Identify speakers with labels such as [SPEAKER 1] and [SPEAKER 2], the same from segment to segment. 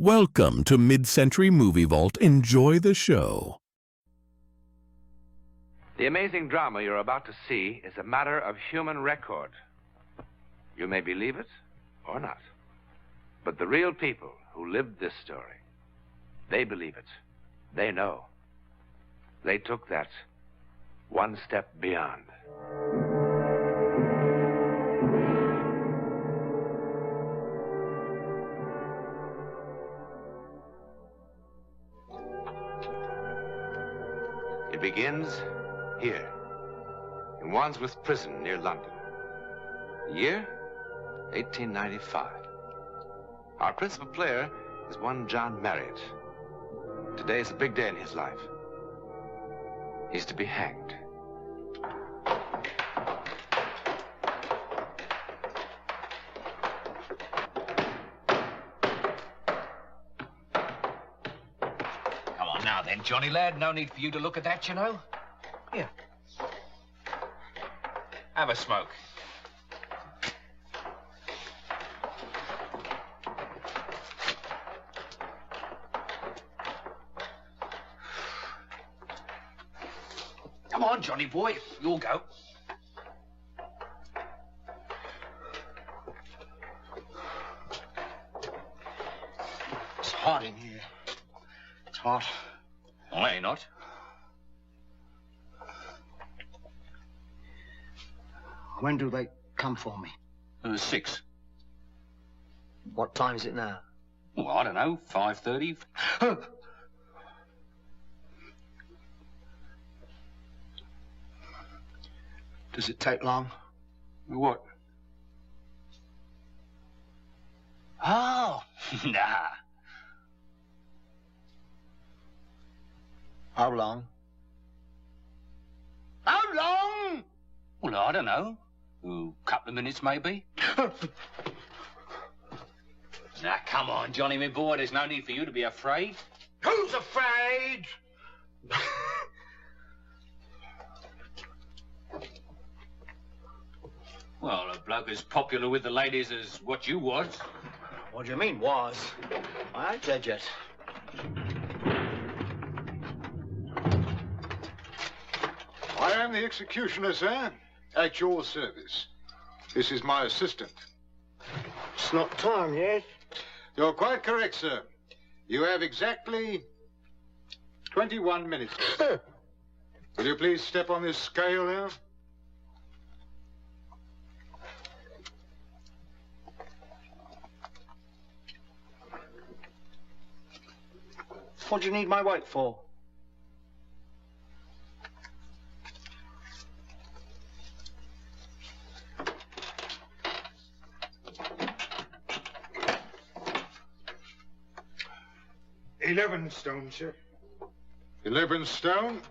[SPEAKER 1] Welcome to Mid-Century Movie Vault. Enjoy the show.
[SPEAKER 2] The amazing drama you're about to see is a matter of human record. You may believe it or not, but the real people who lived this story, they believe it. They know. They took that one step beyond. It begins here, in Wandsworth Prison near London. The year, 1895. Our principal player is one John Marriott. Today is a big day in his life. He's to be hanged.
[SPEAKER 3] Come on now then, Johnny lad. No need for you to look at that, you know. Here. Have a smoke. Come on, Johnny boy. You'll go.
[SPEAKER 4] It's hot in here. It's hot.
[SPEAKER 3] I ain't not.
[SPEAKER 4] When do they come for me?
[SPEAKER 3] 6.
[SPEAKER 4] What time is it now?
[SPEAKER 3] Well, I don't know. 5:30.
[SPEAKER 4] Does it take long?
[SPEAKER 3] What?
[SPEAKER 4] Oh!
[SPEAKER 3] Nah.
[SPEAKER 4] How long? How long?
[SPEAKER 3] Well, I don't know. A couple of minutes, maybe. Now, come on, Johnny, my boy. There's no need for you to be afraid.
[SPEAKER 4] Who's afraid?
[SPEAKER 3] Well, a bloke as popular with the ladies as what you was.
[SPEAKER 4] What do you mean, was? I ain't dead yet.
[SPEAKER 5] I am the executioner, sir. At your service. This is my assistant.
[SPEAKER 4] It's not time yet.
[SPEAKER 5] You're quite correct, sir. You have exactly 21 minutes. Will you please step on this scale now?
[SPEAKER 4] What do you need my weight for?
[SPEAKER 5] $11 stone, sir. 11 stone.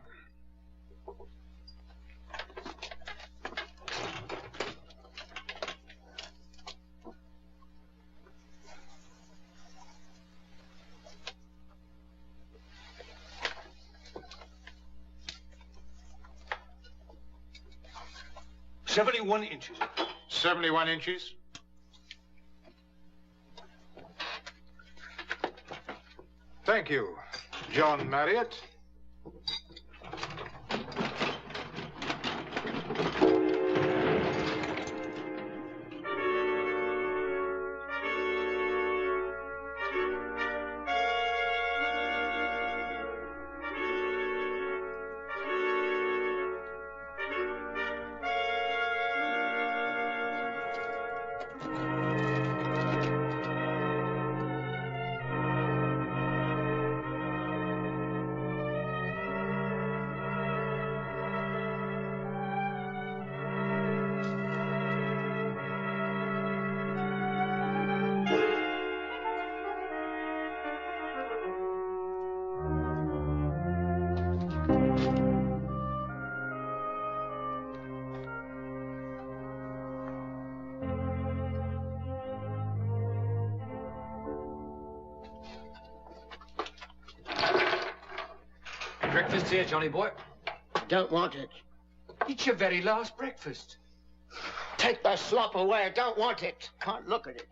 [SPEAKER 4] $71 inches.
[SPEAKER 5] 71 inches. Thank you, John Marriott.
[SPEAKER 3] Breakfast here, Johnny boy.
[SPEAKER 4] Don't want it.
[SPEAKER 3] It's your very last breakfast.
[SPEAKER 4] Take the slop away. I don't want it. Can't look at it.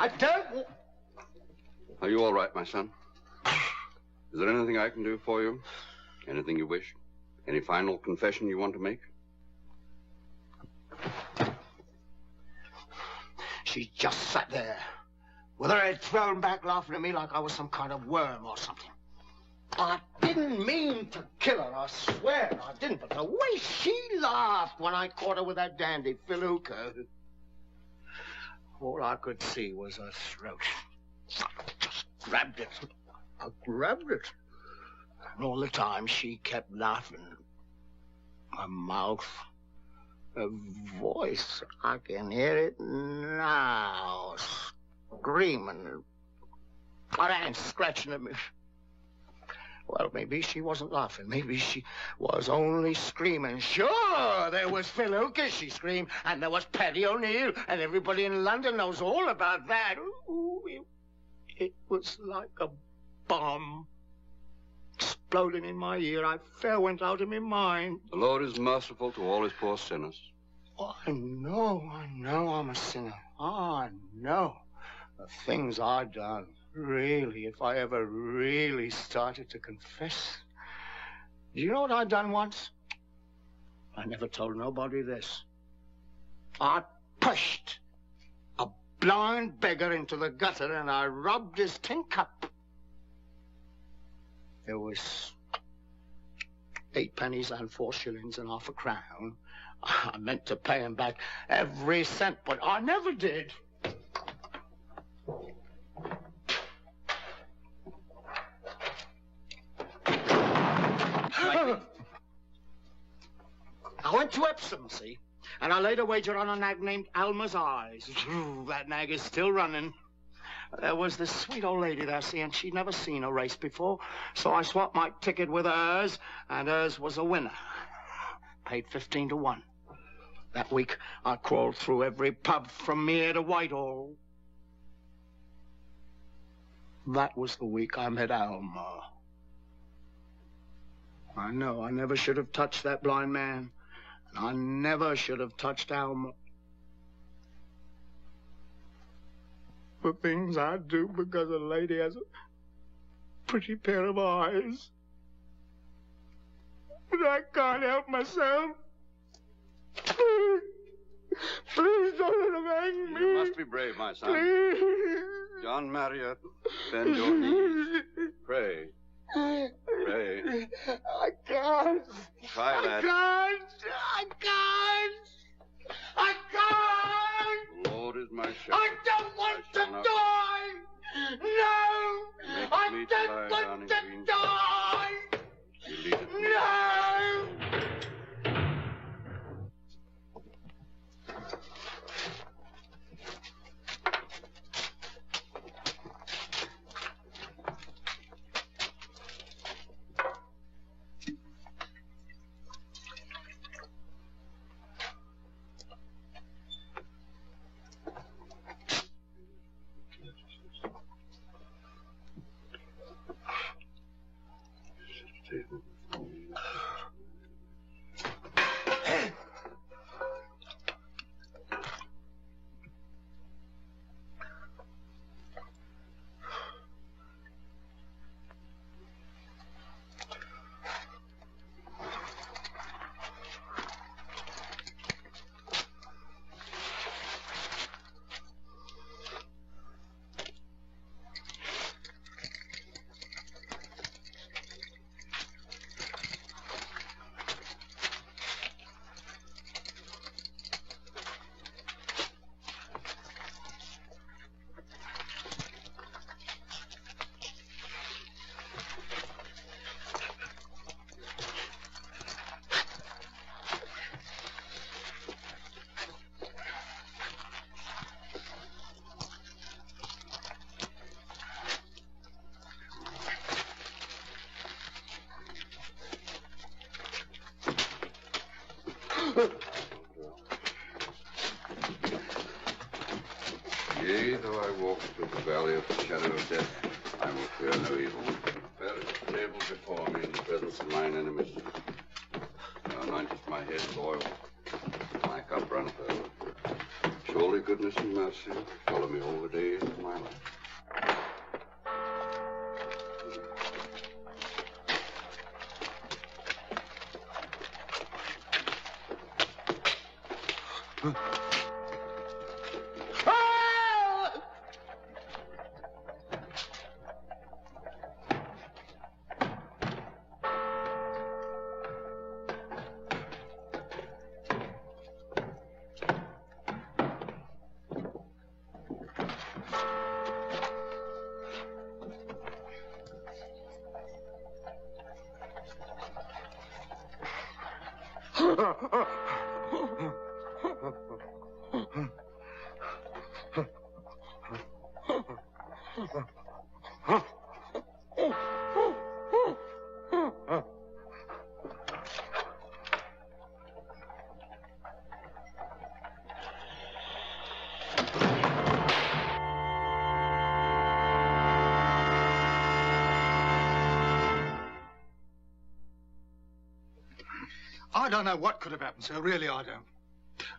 [SPEAKER 4] I don't...
[SPEAKER 6] Are you all right, my son? Is there anything I can do for you? Anything you wish? Any final confession you want to make?
[SPEAKER 4] She just sat there, with her head thrown back, laughing at me like I was some kind of worm or something. I didn't mean to kill her, I swear I didn't, but the way she laughed when I caught her with that dandy felucca, all I could see was her throat. I just grabbed it. I grabbed it. And all the time she kept laughing. Her mouth, her voice, I can hear it now, screaming. Her hands scratching at me. Well, maybe she wasn't laughing. Maybe she was only screaming. Sure, there was felucca, she screamed, and there was Paddy O'Neill, and everybody in London knows all about that. Ooh, it was like a bomb exploding in my ear. I fair went out of my mind.
[SPEAKER 6] The Lord is merciful to all his poor sinners.
[SPEAKER 4] Oh, I know I'm a sinner. I know the things I've done. Really, if I ever really started to confess. Do you know what I'd done once? I never told nobody this. I pushed a blind beggar into the gutter and I robbed his tin cup. There was 8 pennies and 4 shillings and half a crown. I meant to pay him back every cent, but I never did. I went to Epsom, see, and I laid a wager on a nag named Alma's Eyes. That nag is still running. There was this sweet old lady there, see, and she'd never seen a race before, so I swapped my ticket with hers, and hers was a winner. Paid 15 to 1. That week, I crawled through every pub from here to Whitehall. That was the week I met Alma. I know I never should have touched that blind man. And I never should have touched Alma. The things I do because a lady has a pretty pair of eyes. But I can't help myself. Please don't hang me.
[SPEAKER 6] You must be brave, my son.
[SPEAKER 4] Please.
[SPEAKER 6] John Marriott, bend your knees. Pray. Pray.
[SPEAKER 4] I can't.
[SPEAKER 6] Try that.
[SPEAKER 4] I can't.
[SPEAKER 6] The Lord is my shepherd.
[SPEAKER 4] I don't want to die. No. I don't want to die. No.
[SPEAKER 6] Yea, though I walk through the valley of the shadow of death, I will fear no evil. There is a table before me in the presence of mine enemies. Thou anointest my head with oil. My cup runneth over. Surely goodness and mercy follow me all the days of my life.
[SPEAKER 5] I don't know what could have happened, sir. Really, I don't.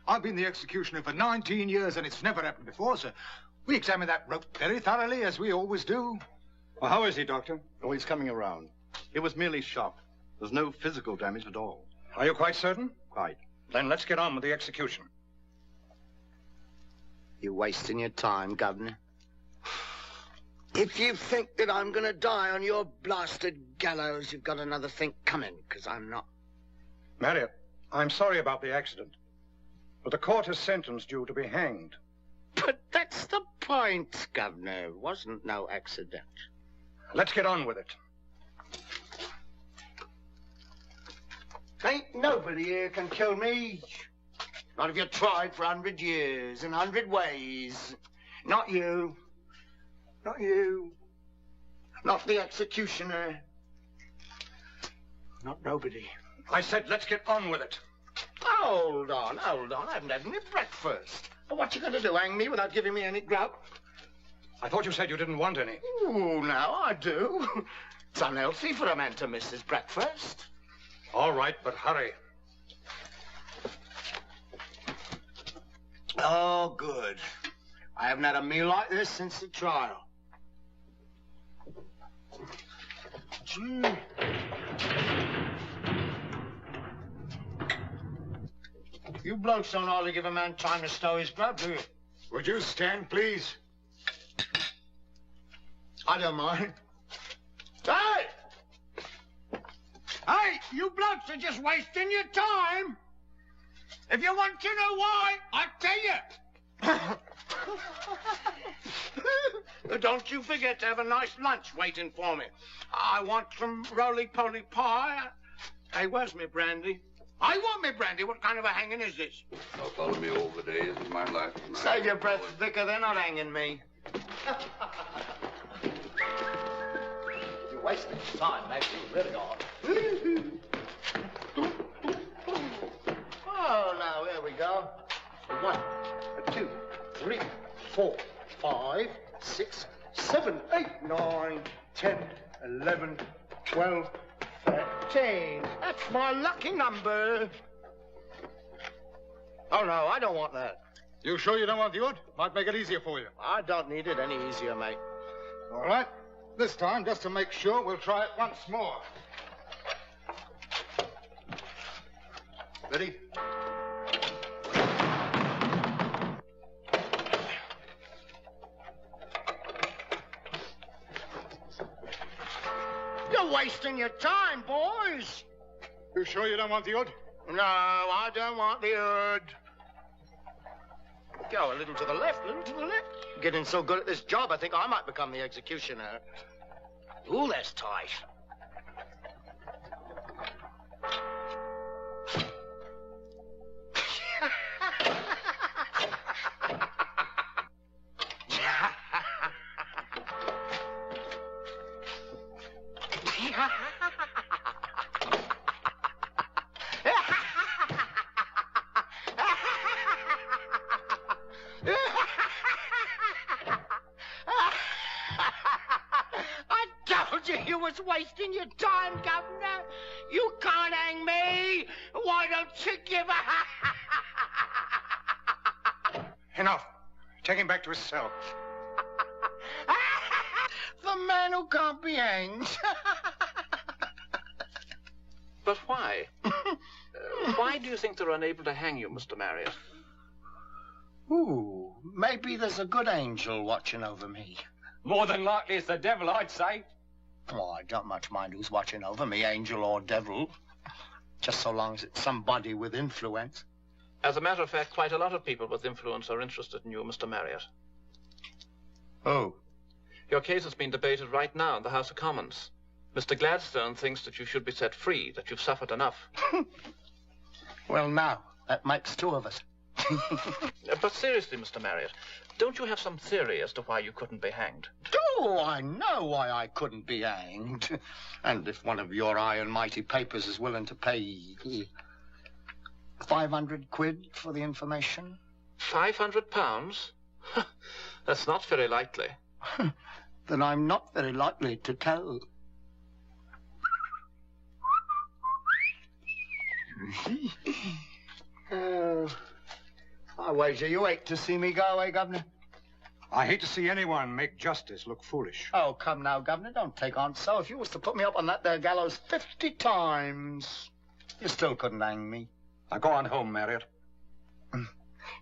[SPEAKER 5] I've been the executioner for 19 years, and it's never happened before, sir. We examined that rope very thoroughly, as we always do.
[SPEAKER 7] Well, how is he, Doctor?
[SPEAKER 8] Oh, he's coming around. It was merely shock. There's no physical damage at all.
[SPEAKER 7] Are you quite certain?
[SPEAKER 8] Quite.
[SPEAKER 7] Then let's get on with the execution.
[SPEAKER 4] You're wasting your time, Governor. If you think that I'm going to die on your blasted gallows, you've got another think coming, because I'm not.
[SPEAKER 7] Marriott, I'm sorry about the accident, but the court has sentenced you to be hanged.
[SPEAKER 4] But that's the point, Governor. It wasn't no accident.
[SPEAKER 7] Let's get on with it.
[SPEAKER 4] Ain't nobody here can kill me. Not if you tried for 100 years in 100 ways. Not you. Not you. Not the executioner. Not nobody.
[SPEAKER 7] I said let's get on with it.
[SPEAKER 4] Hold on, hold on. I haven't had any breakfast. But what you going to do, hang me without giving me any grub?
[SPEAKER 7] I thought you said you didn't want any.
[SPEAKER 4] Oh, now I do. It's unhealthy for a man to miss his breakfast.
[SPEAKER 7] All right, but hurry.
[SPEAKER 4] Oh, good. I haven't had a meal like this since the trial. Gee. You blokes don't hardly give a man time to stow his grub, do you?
[SPEAKER 5] Would you stand, please?
[SPEAKER 4] I don't mind. Hey! Hey, you blokes are just wasting your time. If you want to know why, I'll tell you. Don't you forget to have a nice lunch waiting for me. I want some roly-poly pie. Hey, where's me brandy? I want me brandy. What kind of a hanging is this?
[SPEAKER 6] They'll follow me all the days of my life.
[SPEAKER 4] Save your breath, Vicar. They're not hanging me. You're wasting time, Max. You really are. Oh, now, here we go. 1, 2, 3, 4, 5, 6, 7, 8, 9, 10, 11, 12, 13. That's my lucky number. Oh, no, I don't want that.
[SPEAKER 5] You sure you don't want the odd? Might make it easier for you.
[SPEAKER 4] I don't need it any easier, mate.
[SPEAKER 5] All right. This time, just to make sure, we'll try it once more. Ready?
[SPEAKER 4] You're wasting your time, boys.
[SPEAKER 5] You sure you don't want the odd?
[SPEAKER 4] No, I don't want the odd. Go a little to the left, a little to the left. Getting so good at this job, I think I might become the executioner. Ooh, that's tight. You was wasting your time, Governor. You can't hang me. Why don't you give a...
[SPEAKER 7] Enough. Take him back to his cell.
[SPEAKER 4] The man who can't be hanged.
[SPEAKER 9] But why? Why do you think they're unable to hang you, Mr. Marriott?
[SPEAKER 4] Ooh, maybe there's a good angel watching over me.
[SPEAKER 3] More than likely it's the devil, I'd say.
[SPEAKER 4] Oh, I don't much mind who's watching over me, angel or devil. Just so long as it's somebody with influence.
[SPEAKER 9] As a matter of fact, quite a lot of people with influence are interested in you, Mr. Marriott.
[SPEAKER 4] Oh.
[SPEAKER 9] Your case is being debated right now in the House of Commons. Mr. Gladstone thinks that you should be set free, that you've suffered enough.
[SPEAKER 4] Well, now, that makes two of us.
[SPEAKER 9] But seriously, Mr. Marriott, don't you have some theory as to why you couldn't be hanged?
[SPEAKER 4] Oh, I know why I couldn't be hanged. And if one of your high and mighty papers is willing to pay 500 quid for the information.
[SPEAKER 9] £500? That's not very likely.
[SPEAKER 4] Then I'm not very likely to tell. I wager you hate to see me go, eh, Governor?
[SPEAKER 7] I hate to see anyone make justice look foolish.
[SPEAKER 4] Oh, come now, Governor, don't take on so. If you was to put me up on that there gallows 50 times, you still couldn't hang me.
[SPEAKER 7] Now go on home, Marriott.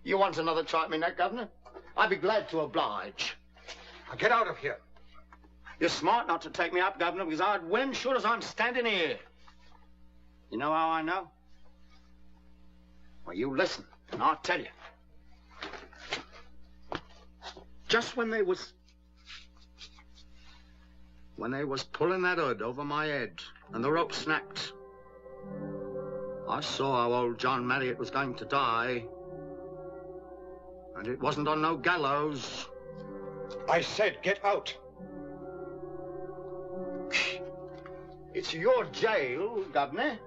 [SPEAKER 4] You want another try at me neck, Governor? I'd be glad to oblige.
[SPEAKER 7] Now get out of here.
[SPEAKER 4] You're smart not to take me up, Governor, because I'd win sure as I'm standing here. You know how I know? Well, you listen, and I'll tell you. Just when they was pulling that hood over my head and the rope snapped, I saw how old John Marriott was going to die. And it wasn't on no gallows.
[SPEAKER 7] I said get out.
[SPEAKER 4] It's your jail, Governor.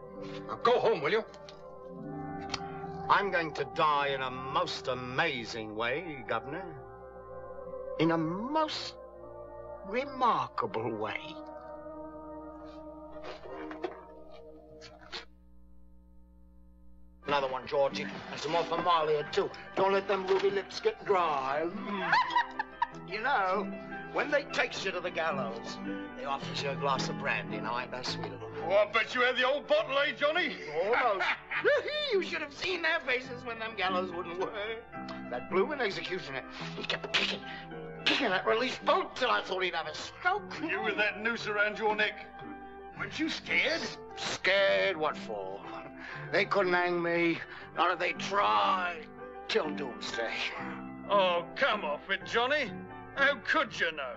[SPEAKER 7] Now go home, will you?
[SPEAKER 4] I'm going to die in a most amazing way, Governor. In a most remarkable way. Another one, Georgie. And some more for Marlier, too. Don't let them ruby lips get dry. You know, when they takes you to the gallows, they offers you a glass of brandy. Now, ain't that sweet of them?
[SPEAKER 8] Oh, I bet you had the old bottle, eh, Johnny?
[SPEAKER 4] Almost. You should have seen their faces when them gallows wouldn't work. That bloomin' executioner, he kept kicking that release bolt till I thought he'd have a stroke.
[SPEAKER 8] You with that noose around your neck. Weren't you scared?
[SPEAKER 4] Scared? What for? They couldn't hang me, not if they tried, till doomsday.
[SPEAKER 8] Oh, come off it, Johnny. How could you know?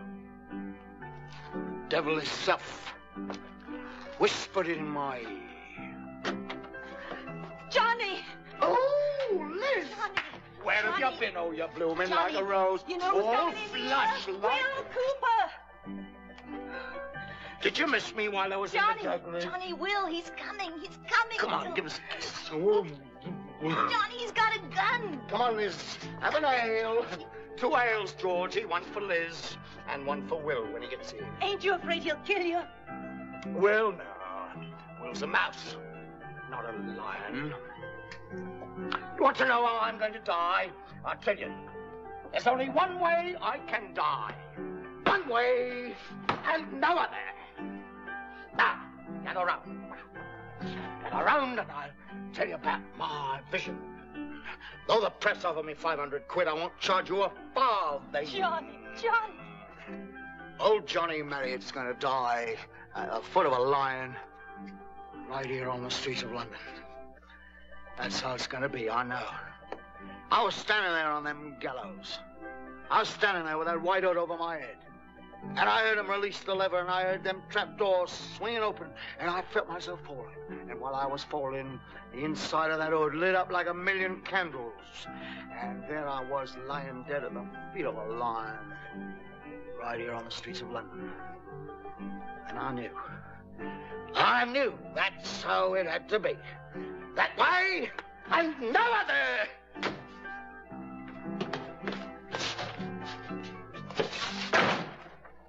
[SPEAKER 4] Devil himself whispered in my ear.
[SPEAKER 10] Johnny!
[SPEAKER 4] Oh, Liz!
[SPEAKER 10] Johnny!
[SPEAKER 4] Where have you been? Oh, you're blooming like a rose.
[SPEAKER 10] You know who's
[SPEAKER 4] all
[SPEAKER 10] coming in
[SPEAKER 4] flush
[SPEAKER 10] here?
[SPEAKER 4] like...
[SPEAKER 10] Will Cooper!
[SPEAKER 4] Did you miss me while I was in the juggling?
[SPEAKER 10] Johnny, Will, he's coming. He's coming.
[SPEAKER 4] Come on, give us a kiss. Oh.
[SPEAKER 10] Johnny, he's got a gun.
[SPEAKER 4] Come on, Liz. Have an ale. 2 ales, Georgie. 1 for Liz and 1 for Will when he gets here.
[SPEAKER 10] Ain't you afraid he'll kill you?
[SPEAKER 4] Will, no. Will's a mouse, not a lion. You want to know how I'm going to die? I'll tell you. There's only one way I can die. One way and no other. Now, gather round. Gather round and I'll tell you about my vision. Though the press offer me 500 quid, I won't charge you a farthing.
[SPEAKER 10] Johnny.
[SPEAKER 4] Old Johnny Marriott's going to die at the foot of a lion right here on the streets of London. That's how it's going to be, I know. I was standing there on them gallows. I was standing there with that white hood over my head. And I heard him release the lever, and I heard them trapdoors swinging open, and I felt myself falling. And while I was falling, the inside of that hood lit up like a million candles. And there I was, lying dead at the feet of a lion, right here on the streets of London. And I knew that's how it had to be. That way, and no other!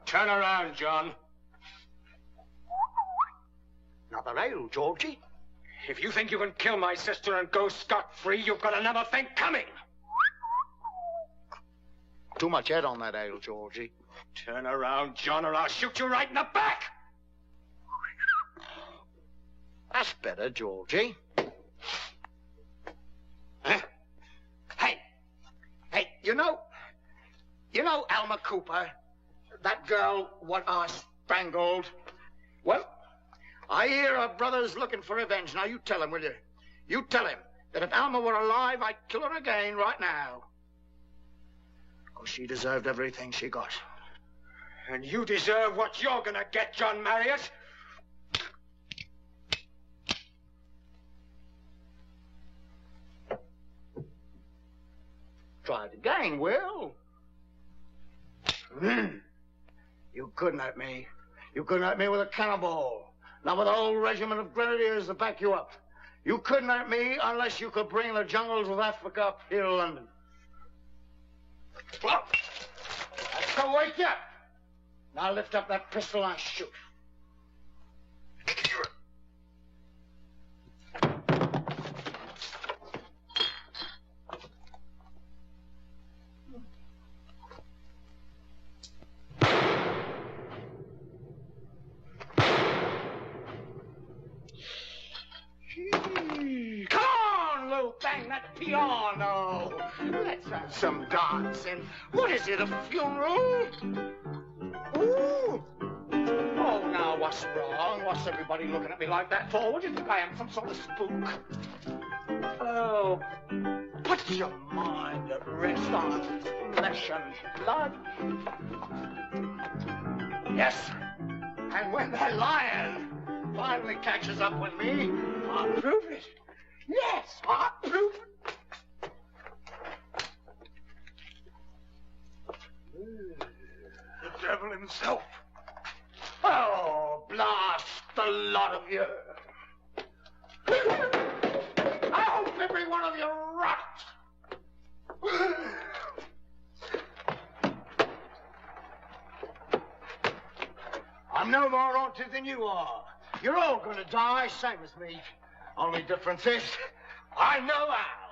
[SPEAKER 7] Turn around, John.
[SPEAKER 4] Another ale, Georgie.
[SPEAKER 7] If you think you can kill my sister and go scot-free, you've got another thing coming.
[SPEAKER 4] Too much head on that ale, Georgie.
[SPEAKER 7] Turn around, John, or I'll shoot you right in the back!
[SPEAKER 4] That's better, Georgie.
[SPEAKER 7] Huh? Hey, you know Alma Cooper, that girl what I strangled? Well, I hear her brother's looking for revenge. Now, you tell him, will you? You tell him that if Alma were alive, I'd kill her again right now. Because she deserved everything she got. And you deserve what you're gonna get, John Marriott.
[SPEAKER 4] Try it again, Will.
[SPEAKER 7] You couldn't hurt me. You couldn't hurt me with a cannonball. Not with a whole regiment of grenadiers to back you up. You couldn't hurt me unless you could bring the jungles of Africa up here to London. Well, let's go wake you up. Now lift up that pistol and shoot. Bang that piano. Let's have some dancing. What is it, a funeral? Ooh. Oh, now, what's wrong? What's everybody looking at me like that for? What do you think I am, some sort of spook? Oh, put your mind at rest on flesh and blood. Yes, and when that lion finally catches up with me, I'll prove it. Yes, I'll prove it. The devil himself. Oh, blast the lot of you. I hope every one of you rot. I'm no more haunted than you are. You're all gonna die, same as me. Only difference is, I know how.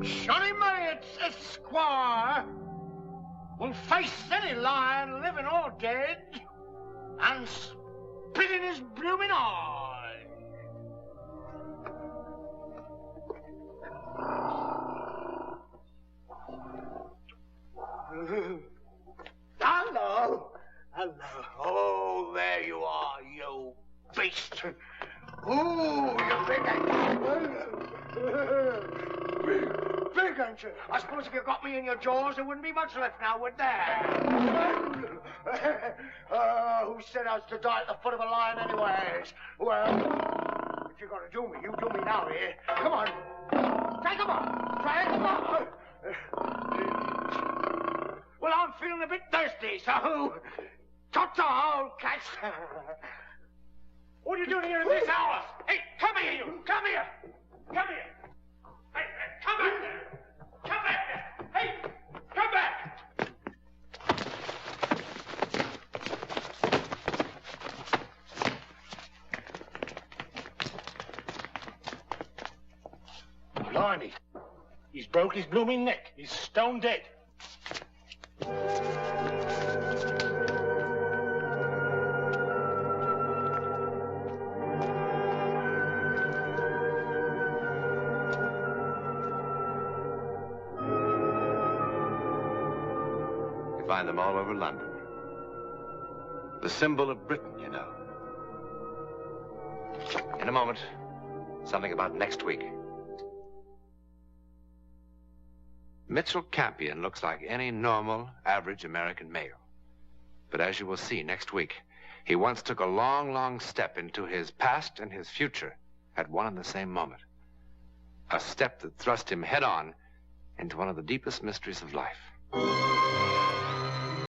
[SPEAKER 7] Johnny Marriott, Esquire, will face any lion, living or dead, and spit in his blooming eye. Hello. Hello. Oh, there you are, you beast. Ooh, you big big, ain't you? I suppose if you got me in your jaws, there wouldn't be much left now, would there? Who said I was to die at the foot of a lion anyways? Well, if you're going to do me, you do me now, here. Come on. Drag him on. Drag him on. Well, I'm feeling a bit thirsty, so... Ta-ta, old cat. What are you doing here at this hour? Hey, come here, you. Come here. Come here. Hey, come back there. Come back there. Hey, come back. Blimey. He's broke his blooming neck. He's stone dead.
[SPEAKER 2] Find them all over London. The symbol of Britain, you know. In a moment, something about next week. Mitchell Campion looks like any normal, average American male. But as you will see next week, he once took a long, long step into his past and his future at one and the same moment. A step that thrust him head-on into one of the deepest mysteries of life.